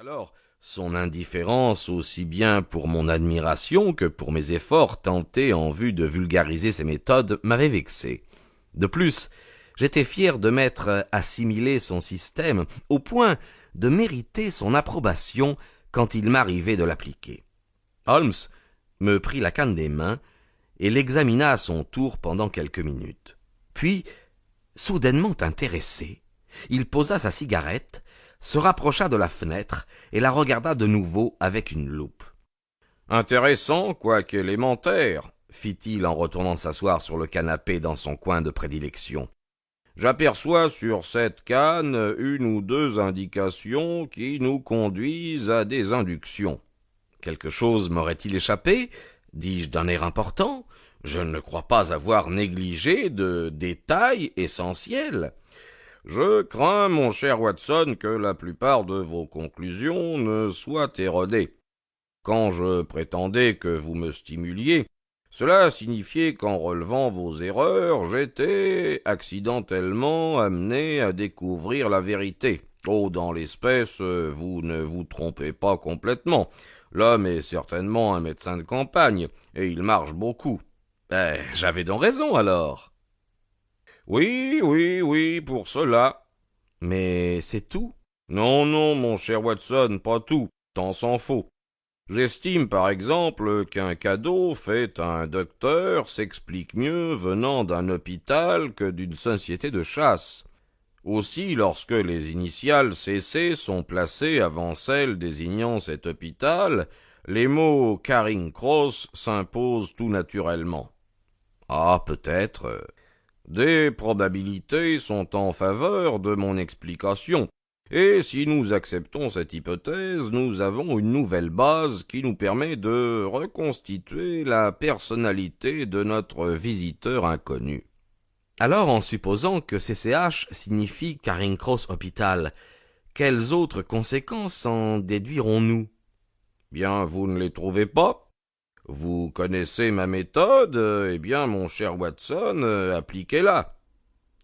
Alors, son indifférence, aussi bien pour mon admiration que pour mes efforts tentés en vue de vulgariser ses méthodes, m'avait vexé. De plus, j'étais fier de m'être assimilé son système au point de mériter son approbation quand il m'arrivait de l'appliquer. Holmes me prit la canne des mains et l'examina à son tour pendant quelques minutes. Puis, soudainement intéressé, il posa sa cigarette, se rapprocha de la fenêtre et la regarda de nouveau avec une loupe. « Intéressant, quoique élémentaire, » fit-il en retournant s'asseoir sur le canapé dans son coin de prédilection. « J'aperçois sur cette canne une ou deux indications qui nous conduisent à des inductions. » Quelque chose m'aurait-il échappé? Dis-je d'un air important. Je ne crois pas avoir négligé de détails essentiels. Je crains, mon cher Watson, que la plupart de vos conclusions ne soient erronées. Quand je prétendais que vous me stimuliez, cela signifiait qu'en relevant vos erreurs, j'étais accidentellement amené à découvrir la vérité. Oh, dans l'espèce, vous ne vous trompez pas complètement. L'homme est certainement un médecin de campagne, et il marche beaucoup. J'avais donc raison, alors. Oui, pour cela. Mais c'est tout? Non, mon cher Watson, pas tout, tant s'en faut. J'estime par exemple qu'un cadeau fait à un docteur s'explique mieux venant d'un hôpital que d'une société de chasse. Aussi, lorsque les initiales CC sont placées avant celles désignant cet hôpital, les mots Charing Cross s'imposent tout naturellement. Ah, peut-être. Des probabilités sont en faveur de mon explication, et si nous acceptons cette hypothèse, nous avons une nouvelle base qui nous permet de reconstituer la personnalité de notre visiteur inconnu. Alors, en supposant que CCH signifie Charing Cross Hospital, quelles autres conséquences en déduirons-nous? Bien, vous ne les trouvez pas? Vous connaissez ma méthode, eh bien, mon cher Watson, appliquez-la.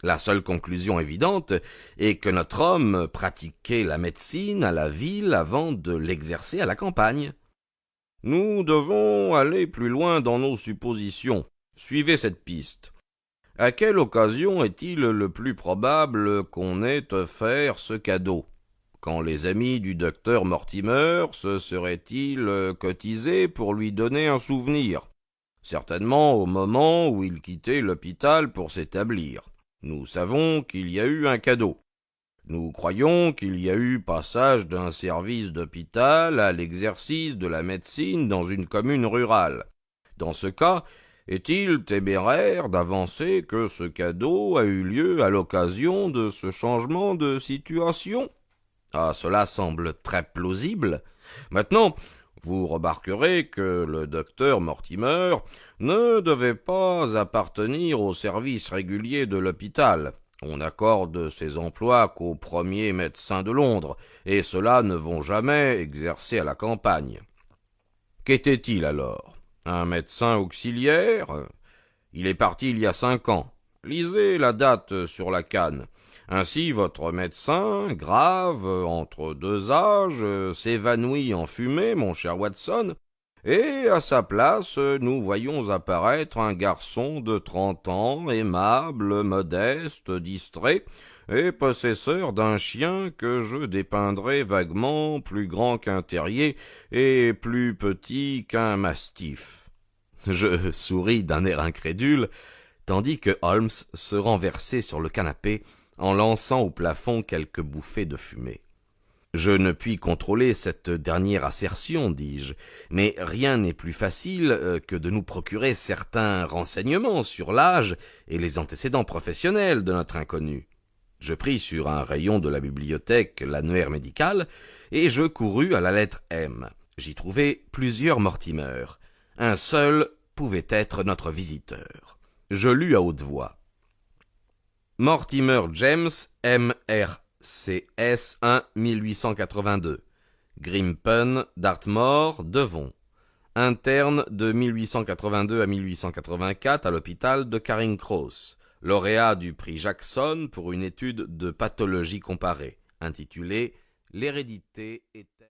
La seule conclusion évidente est que notre homme pratiquait la médecine à la ville avant de l'exercer à la campagne. Nous devons aller plus loin dans nos suppositions. Suivez cette piste. À quelle occasion est-il le plus probable qu'on ait offert ce cadeau? Quand les amis du docteur Mortimer se seraient-ils cotisés pour lui donner un souvenir? Certainement au moment où il quittait l'hôpital pour s'établir. Nous savons qu'il y a eu un cadeau. Nous croyons qu'il y a eu passage d'un service d'hôpital à l'exercice de la médecine dans une commune rurale. Dans ce cas, est-il téméraire d'avancer que ce cadeau a eu lieu à l'occasion de ce changement de situation? Ah, cela semble très plausible. Maintenant, vous remarquerez que le docteur Mortimer ne devait pas appartenir au service régulier de l'hôpital. On n'accorde ses emplois qu'aux premiers médecins de Londres, et ceux-là ne vont jamais exercer à la campagne. Qu'était-il alors? Un médecin auxiliaire? Il est parti il y a 5 ans. Lisez la date sur la canne. Ainsi, votre médecin, grave, entre deux âges, s'évanouit en fumée, mon cher Watson, et à sa place, nous voyons apparaître un garçon de 30 ans, aimable, modeste, distrait, et possesseur d'un chien que je dépeindrai vaguement plus grand qu'un terrier et plus petit qu'un mastif. Je souris d'un air incrédule, tandis que Holmes se renversait sur le canapé en lançant au plafond quelques bouffées de fumée. Je ne puis contrôler cette dernière assertion, dis-je, mais rien n'est plus facile que de nous procurer certains renseignements sur l'âge et les antécédents professionnels de notre inconnu. Je pris sur un rayon de la bibliothèque l'annuaire médical et je courus à la lettre M. J'y trouvai plusieurs Mortimer. Un seul pouvait être notre visiteur. Je lus à haute voix. Mortimer James, M.R.C.S. 1 1882. Grimpen, Dartmoor, Devon. Interne de 1882 à 1884 à l'hôpital de Charing Cross. Lauréat du prix Jackson pour une étude de pathologie comparée, intitulée « L'hérédité est